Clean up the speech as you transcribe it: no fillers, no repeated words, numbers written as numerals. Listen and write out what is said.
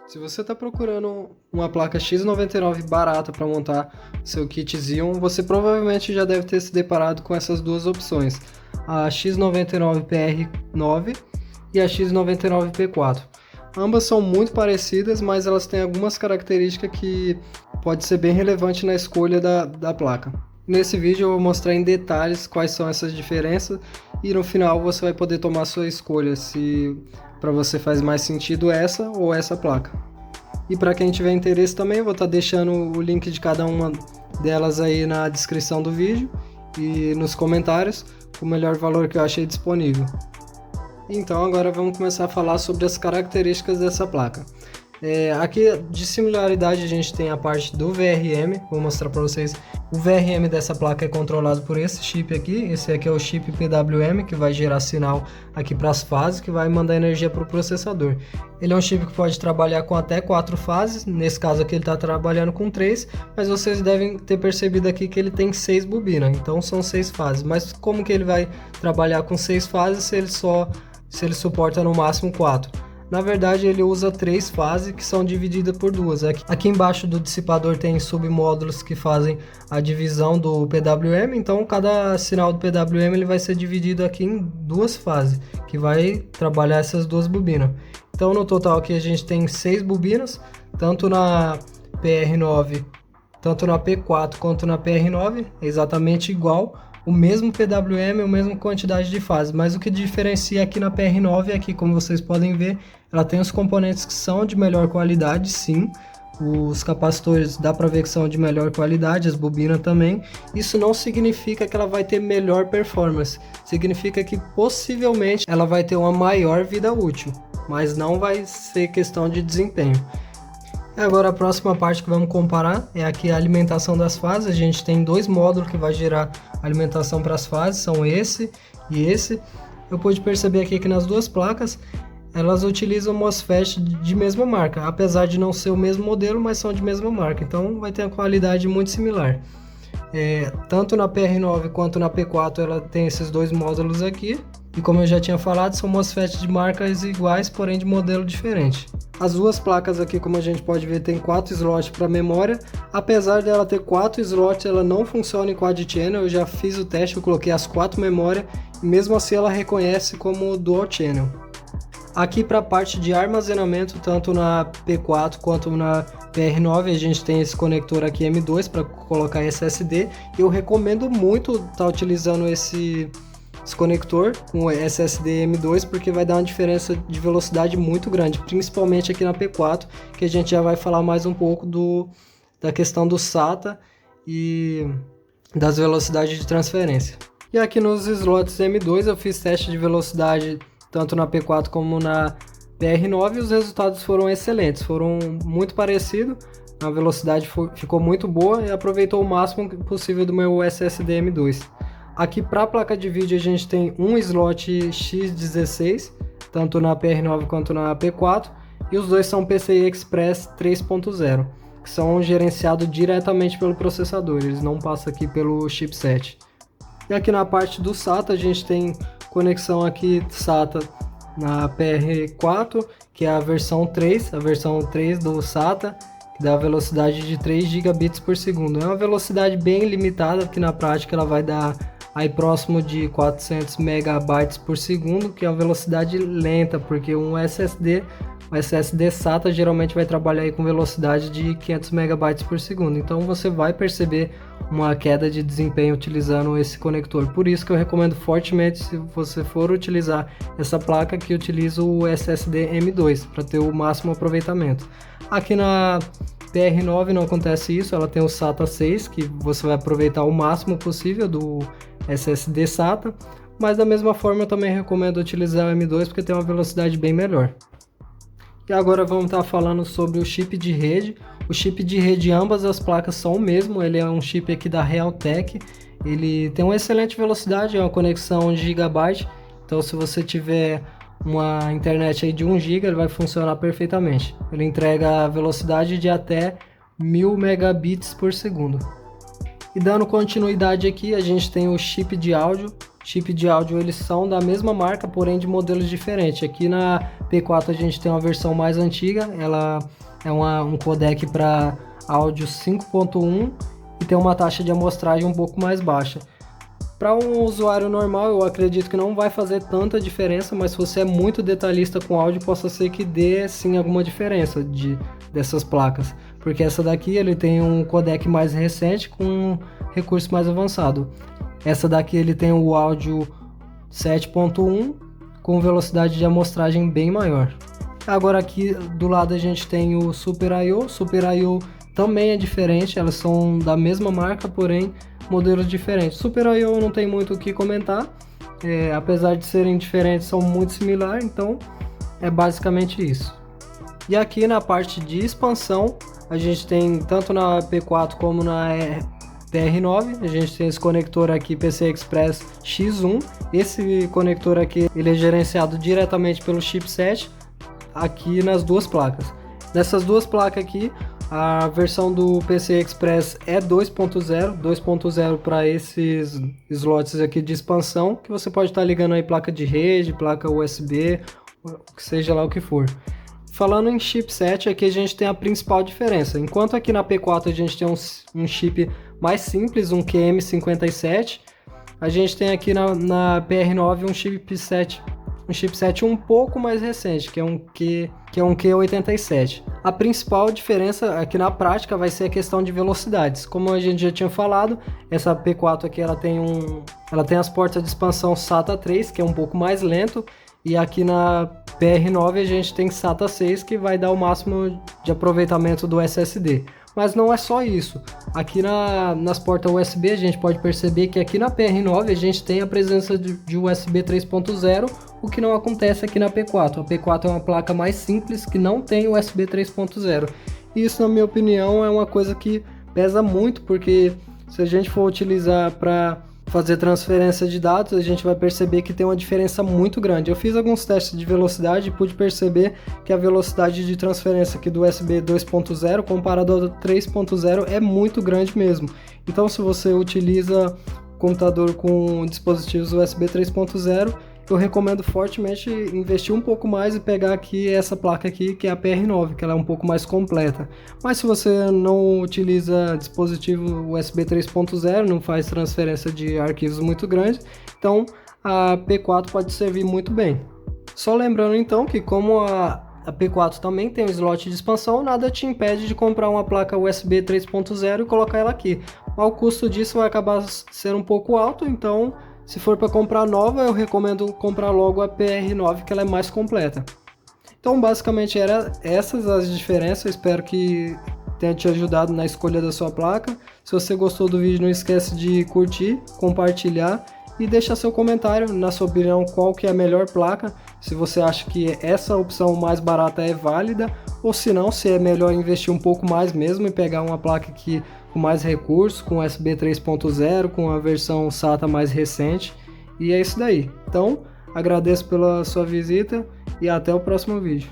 Se você está procurando uma placa X99 barata para montar seu kit Xeon, você provavelmente já deve ter se deparado com essas duas opções, a X99PR9 e a X99P4. Ambas são muito parecidas, mas elas têm algumas características que pode ser bem relevante na escolha da placa. Nesse vídeo eu vou mostrar em detalhes quais são essas diferenças e no final você vai poder tomar sua escolha se para você faz mais sentido essa ou essa placa. E para quem tiver interesse também, eu vou estar deixando o link de cada uma delas aí na descrição do vídeo e nos comentários, o melhor valor que eu achei disponível. Então agora vamos começar a falar sobre as características dessa placa. Aqui de similaridade a gente tem a parte do VRM, vou mostrar para vocês. O VRM dessa placa é controlado por esse chip aqui, esse aqui é o chip PWM, que vai gerar sinal aqui para as fases, que vai mandar energia para o processador. Ele é um chip que pode trabalhar com até 4 fases, nesse caso aqui ele está trabalhando com 3, mas vocês devem ter percebido aqui que ele tem 6 bobinas, então são 6 fases. Mas como que ele vai trabalhar com 6 fases se ele suporta no máximo 4? Na verdade ele usa 3 fases que são divididas por duas. Aqui embaixo do dissipador tem submódulos que fazem a divisão do PWM, então cada sinal do PWM ele vai ser dividido aqui em 2 fases, que vai trabalhar essas 2 bobinas. Então no total aqui a gente tem 6 bobinas, tanto na PR9, tanto na P4 quanto na PR9, é exatamente igual. O mesmo PWM, a mesma quantidade de fases, mas o que diferencia aqui na PR9 é que, como vocês podem ver, ela tem os componentes que são de melhor qualidade, sim. Os capacitores dá para ver que são de melhor qualidade, as bobinas também. Isso não significa que ela vai ter melhor performance, significa que possivelmente ela vai ter uma maior vida útil, mas não vai ser questão de desempenho. Agora a próxima parte que vamos comparar é aqui a alimentação das fases. A gente tem 2 módulos que vai gerar alimentação para as fases, são esse e esse. Eu pude perceber aqui que nas duas placas elas utilizam MOSFET de mesma marca, apesar de não ser o mesmo modelo, mas são de mesma marca, então vai ter uma qualidade muito similar. Tanto na PR9 quanto na P4 ela tem esses 2 módulos aqui, e como eu já tinha falado, são MOSFET de marcas iguais, porém de modelo diferente. As duas placas aqui, como a gente pode ver, tem 4 slots para memória. Apesar dela ter 4 slots, ela não funciona em quad channel. Eu já fiz o teste, eu coloquei as 4 memórias e mesmo assim ela reconhece como dual channel. Aqui para a parte de armazenamento, tanto na P4 quanto na PR9, a gente tem esse conector aqui M2 para colocar SSD. Eu recomendo muito estar utilizando esse conector com SSD M2 porque vai dar uma diferença de velocidade muito grande, principalmente aqui na P4, que a gente já vai falar mais um pouco da questão do SATA e das velocidades de transferência. E aqui nos slots M2 eu fiz teste de velocidade tanto na P4 como na PR9 e os resultados foram excelentes, foram muito parecidos, a velocidade ficou muito boa e aproveitou o máximo possível do meu SSD M2. Aqui para a placa de vídeo a gente tem um slot X16, tanto na PR9 quanto na P4, e os dois são PCI Express 3.0, que são gerenciados diretamente pelo processador, eles não passam aqui pelo chipset. E aqui na parte do SATA a gente tem conexão aqui SATA na PR4, que é a versão 3 do SATA, que dá a velocidade de 3 gigabits por segundo. É uma velocidade bem limitada, que na prática ela vai dar aí próximo de 400 megabytes por segundo, que é uma velocidade lenta, porque o SSD SATA geralmente vai trabalhar aí com velocidade de 500 megabytes por segundo, então você vai perceber uma queda de desempenho utilizando esse conector. Por isso que eu recomendo fortemente, se você for utilizar essa placa, que utilize o SSD M2 para ter o máximo aproveitamento. Aqui na PR9 não acontece isso, ela tem o SATA 6, que você vai aproveitar o máximo possível do SSD SATA, mas da mesma forma eu também recomendo utilizar o M2 porque tem uma velocidade bem melhor. E agora vamos estar falando sobre o chip de rede. O chip de rede, ambas as placas são o mesmo, ele é um chip aqui da Realtek, ele tem uma excelente velocidade, é uma conexão 1 GB, então se você tiver uma internet aí de 1 GB, ele vai funcionar perfeitamente. Ele entrega a velocidade de até 1000 megabits por segundo. E dando continuidade aqui, a gente tem o chip de áudio. chip de áudio eles são da mesma marca, porém de modelos diferentes. Aqui na P4 a gente tem uma versão mais antiga, ela é um codec para áudio 5.1 e tem uma taxa de amostragem um pouco mais baixa. Para um usuário normal, eu acredito que não vai fazer tanta diferença, mas se você é muito detalhista com áudio, possa ser que dê sim alguma diferença dessas placas. Porque essa daqui ele tem um codec mais recente com um recurso mais avançado. Essa daqui ele tem o áudio 7.1 com velocidade de amostragem bem maior. Agora aqui do lado a gente tem o Super I/O. Super I/O também é diferente, elas são da mesma marca, porém modelos diferentes. Super I/O não tem muito o que comentar, apesar de serem diferentes, são muito similares, então é basicamente isso. E aqui na parte de expansão, a gente tem tanto na P4 como na TR9, a gente tem esse conector aqui PCI Express X1. Esse conector aqui ele é gerenciado diretamente pelo chipset aqui nas duas placas. Nessas duas placas aqui, a versão do PCI Express é 2.0 para esses slots aqui de expansão, que você pode estar ligando aí placa de rede, placa USB, seja lá o que for. Falando em chipset, aqui a gente tem a principal diferença. Enquanto aqui na P4 a gente tem um chip mais simples, um QM57, a gente tem aqui na PR9 um chipset um pouco mais recente, que é um Q87. A principal diferença aqui na prática vai ser a questão de velocidades. Como a gente já tinha falado, essa P4 aqui ela tem as portas de expansão SATA 3, que é um pouco mais lento, e aqui na PR9 a gente tem SATA 6, que vai dar o máximo de aproveitamento do SSD. Mas não é só isso. Aqui nas portas USB a gente pode perceber que aqui na PR9 a gente tem a presença de USB 3.0, o que não acontece aqui na P4. A P4 é uma placa mais simples que não tem USB 3.0. E isso, na minha opinião, é uma coisa que pesa muito, porque se a gente for utilizar para fazer transferência de dados, a gente vai perceber que tem uma diferença muito grande. Eu fiz alguns testes de velocidade e pude perceber que a velocidade de transferência aqui do USB 2.0 comparado ao 3.0 é muito grande mesmo. Então, se você utiliza computador com dispositivos USB 3.0, eu recomendo fortemente investir um pouco mais e pegar aqui essa placa aqui, que é a PR9, que ela é um pouco mais completa. Mas se você não utiliza dispositivo USB 3.0, não faz transferência de arquivos muito grandes, então a P4 pode servir muito bem. Só lembrando então que como a P4 também tem um slot de expansão, nada te impede de comprar uma placa USB 3.0 e colocar ela aqui. O custo disso vai acabar sendo um pouco alto, então se for para comprar nova, eu recomendo comprar logo a PR9, que ela é mais completa. Então, basicamente, eram essas as diferenças. Espero que tenha te ajudado na escolha da sua placa. Se você gostou do vídeo, não esquece de curtir, compartilhar e deixar seu comentário, na sua opinião, qual que é a melhor placa. Se você acha que essa opção mais barata é válida, ou se não, se é melhor investir um pouco mais mesmo e pegar uma placa que com mais recursos, com USB 3.0, com a versão SATA mais recente. E é isso daí. Então, agradeço pela sua visita e até o próximo vídeo.